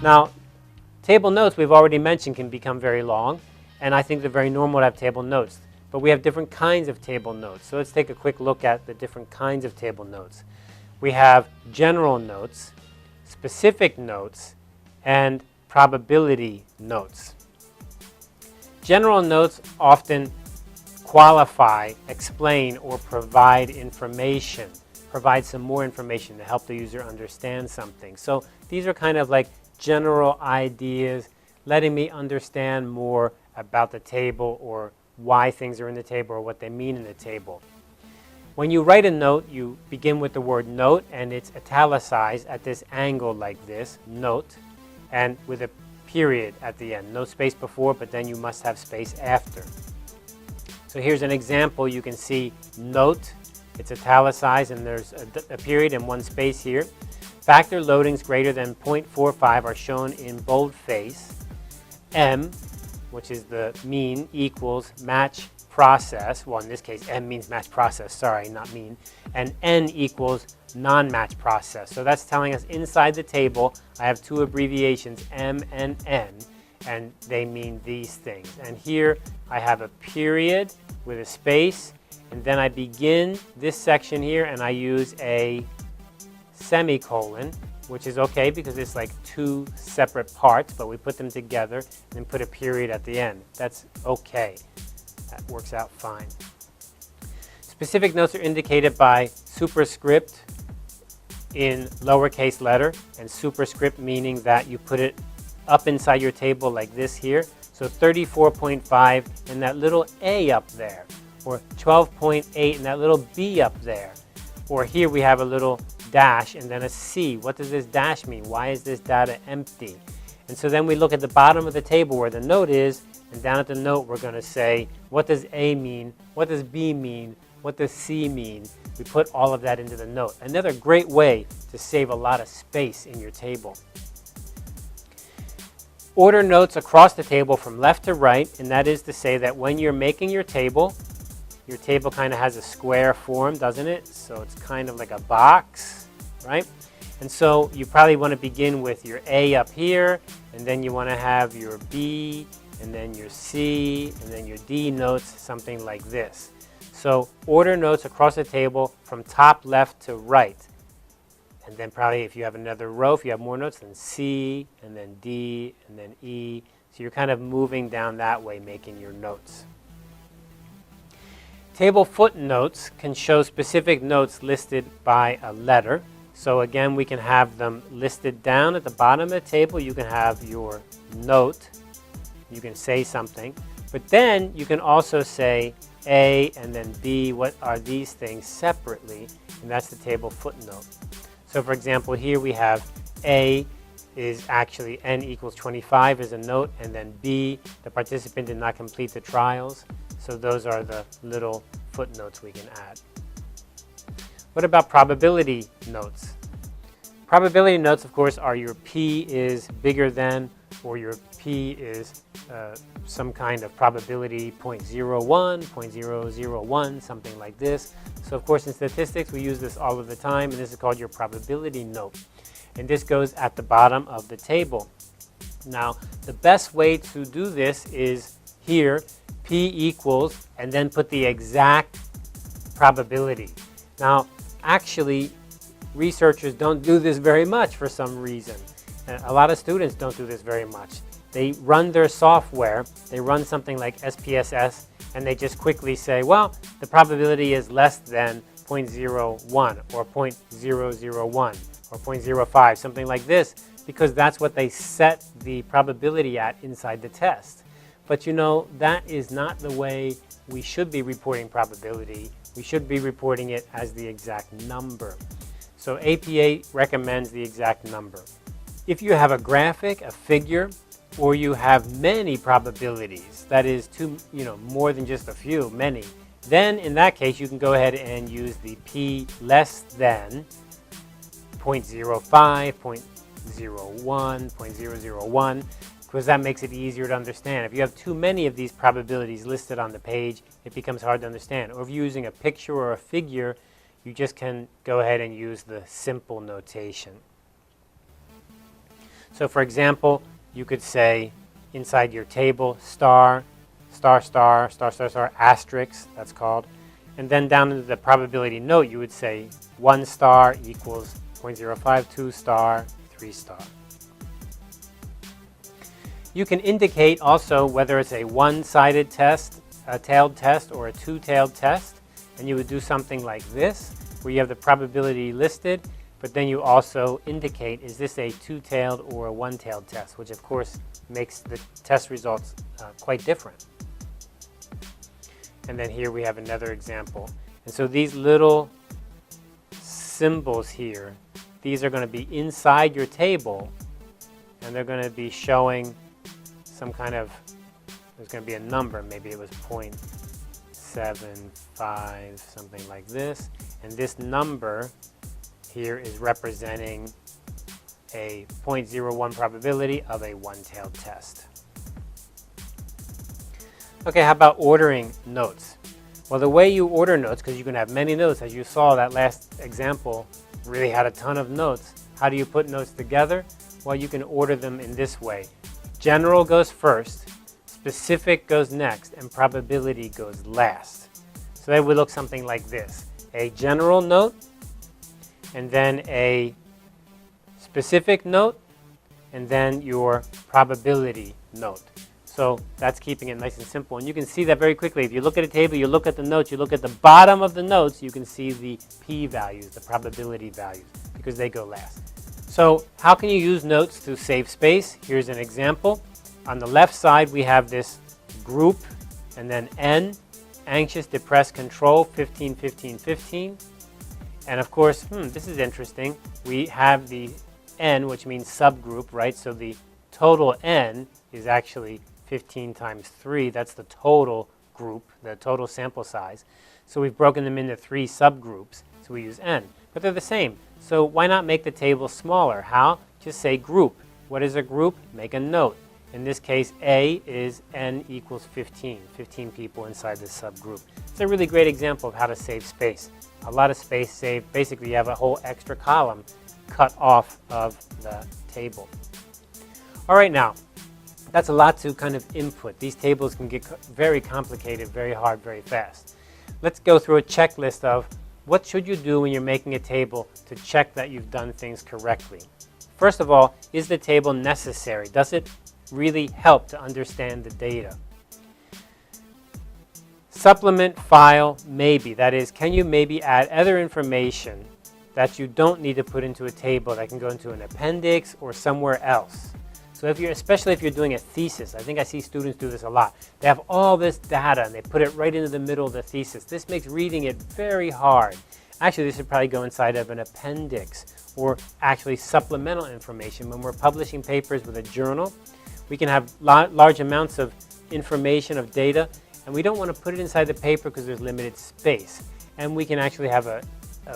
Now, table notes we've already mentioned can become very long, and I think they're very normal to have table notes. But we have different kinds of table notes. So let's take a quick look at the different kinds of table notes. We have general notes, specific notes, and probability notes. General notes often qualify, explain, or provide information, provide some more information to help the user understand something. So these are kind of like general ideas, letting me understand more about the table or why things are in the table or what they mean in the table. When you write a note, you begin with the word note, and it's italicized at this angle like this, note, and with a period at the end. No space before, but then you must have space after. So here's an example. You can see note, it's italicized, and there's a period and one space here. Factor loadings greater than 0.45 are shown in boldface. M, which is the mean, equals match process. Well, in this case, M means match process, sorry, not mean. And N equals non-match process. So that's telling us inside the table, I have two abbreviations, M and N, and they mean these things. And here I have a period with a space, and then I begin this section here, and I use a semicolon, which is okay because it's like two separate parts, but we put them together and put a period at the end. That's okay. That works out fine. Specific notes are indicated by superscript in lowercase letter, and superscript meaning that you put it up inside your table like this here. So 34.5 and that little A up there, or 12.8 and that little B up there. Or here we have a little dash and then a C. What does this dash mean? Why is this data empty? And so then we look at the bottom of the table where the note is, and down at the note we're going to say, what does A mean? What does B mean? What does C mean? We put all of that into the note. Another great way to save a lot of space in your table. Order notes across the table from left to right, and that is to say that when you're making your table kind of has a square form, doesn't it? So it's kind of like a box, right? And so you probably want to begin with your A up here, and then you want to have your B, and then your C, and then your D notes, something like this. So order notes across the table from top left to right. And then probably if you have another row, if you have more notes, then C, and then D, and then E. So you're kind of moving down that way, making your notes. Table footnotes can show specific notes listed by a letter. So again, we can have them listed down at the bottom of the table. You can have your note. You can say something. But then you can also say A and then B. What are these things separately? And that's the table footnote. So for example, here we have A is actually N equals 25 is a note, and then B, the participant did not complete the trials. So those are the little footnotes we can add. What about probability notes? Probability notes, of course, are your P is bigger than, or your P is some kind of probability 0.01, 0.001, something like this. So of course in statistics we use this all of the time, and this is called your probability note. And this goes at the bottom of the table. Now the best way to do this is here, P equals, and then put the exact probability. Now actually researchers don't do this very much for some reason. A lot of students don't do this very much. They run their software, they run something like SPSS, and they just quickly say, well, the probability is less than 0.01 or 0.001 or 0.05, something like this, because that's what they set the probability at inside the test. But you know, that is not the way we should be reporting probability. We should be reporting it as the exact number. So APA recommends the exact number. If you have a graphic, a figure, or you have many probabilities, that is more than just a few, many, then in that case you can go ahead and use the P less than 0.05, 0.01, 0.001, because that makes it easier to understand. If you have too many of these probabilities listed on the page, it becomes hard to understand. Or if you're using a picture or a figure, you just can go ahead and use the simple notation. So for example, you could say inside your table, star, star, star, star, star, star, asterisk, that's called. And then down into the probability note, you would say 1 star equals 0.05, 2 star, 3 star. You can indicate also whether it's a one-sided test, a tailed test, or a two-tailed test. And you would do something like this, where you have the probability listed, but then you also indicate, is this a two-tailed or a one-tailed test, which of course makes the test results quite different. And then here we have another example. And so these little symbols here, these are going to be inside your table, and they're going to be showing some kind of, there's going to be a number, maybe it was 0.75, something like this. And this number here is representing a 0.01 probability of a one-tailed test. Okay, how about ordering notes? Well, the way you order notes, because you can have many notes, as you saw that last example really had a ton of notes. How do you put notes together? Well, you can order them in this way. General goes first, specific goes next, and probability goes last. So that would look something like this. A general note, and then a specific note, and then your probability note. So that's keeping it nice and simple. And you can see that very quickly. If you look at a table, you look at the notes, you look at the bottom of the notes, you can see the p-values, the probability values, because they go last. So how can you use notes to save space? Here's an example. On the left side, we have this group, and then N, anxious, depressed, control, 15, 15, 15. And of course, this is interesting. We have the N, which means subgroup, right? So the total N is actually 15 times 3. That's the total group, the total sample size. So we've broken them into 3 subgroups. So we use N. But they're the same. So why not make the table smaller? How? Just say group. What is a group? Make a note. In this case, A is N equals 15. 15 people inside this subgroup. It's a really great example of how to save space. A lot of space saved. Basically, you have a whole extra column cut off of the table. All right, now, that's a lot to kind of input. These tables can get very complicated, very hard, very fast. Let's go through a checklist of what should you do when you're making a table to check that you've done things correctly. First of all, is the table necessary? Does it really help to understand the data? Supplement, file, maybe. That is, can you maybe add other information that you don't need to put into a table that can go into an appendix or somewhere else? So especially if you're doing a thesis, I think I see students do this a lot. They have all this data and they put it right into the middle of the thesis. This makes reading it very hard. Actually, this should probably go inside of an appendix or actually supplemental information. When we're publishing papers with a journal, we can have large amounts of information, of data, and we don't want to put it inside the paper because there's limited space. And we can actually have a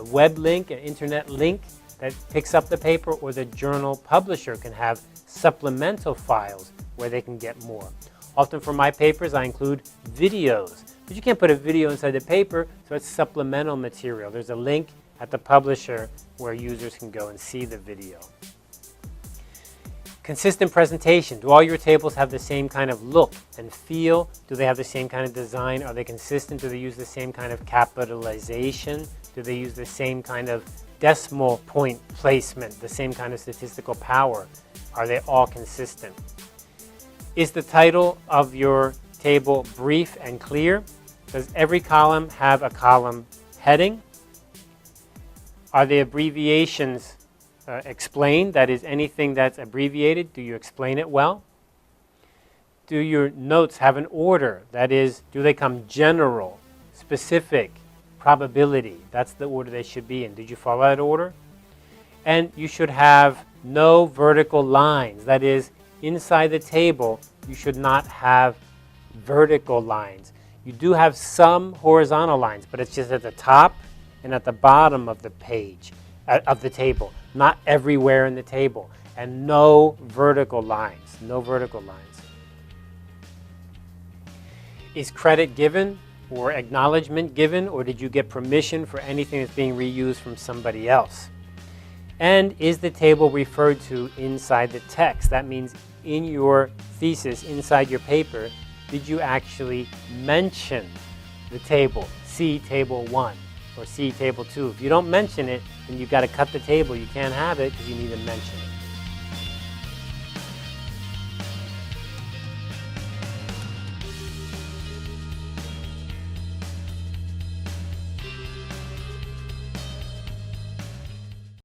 web link, an internet link that picks up the paper, or the journal publisher can have supplemental files where they can get more. Often for my papers, I include videos, but you can't put a video inside the paper, so it's supplemental material. There's a link at the publisher where users can go and see the video. Consistent presentation. Do all your tables have the same kind of look and feel? Do they have the same kind of design? Are they consistent? Do they use the same kind of capitalization? Do they use the same kind of decimal point placement, the same kind of statistical power? Are they all consistent? Is the title of your table brief and clear? Does every column have a column heading? Are the abbreviations explained? That is, anything that's abbreviated, do you explain it well? Do your notes have an order? That is, do they come general, specific, probability? That's the order they should be in. Did you follow that order? And you should have no vertical lines. That is, inside the table, you should not have vertical lines. You do have some horizontal lines, but it's just at the top and at the bottom of the page, of the table, not everywhere in the table. And no vertical lines, no vertical lines. Is credit given or acknowledgement given, or did you get permission for anything that's being reused from somebody else? And is the table referred to inside the text? That means in your thesis, inside your paper, did you actually mention the table? See table 1 or see table 2. If you don't mention it, then you've got to cut the table. You can't have it because you need to mention it.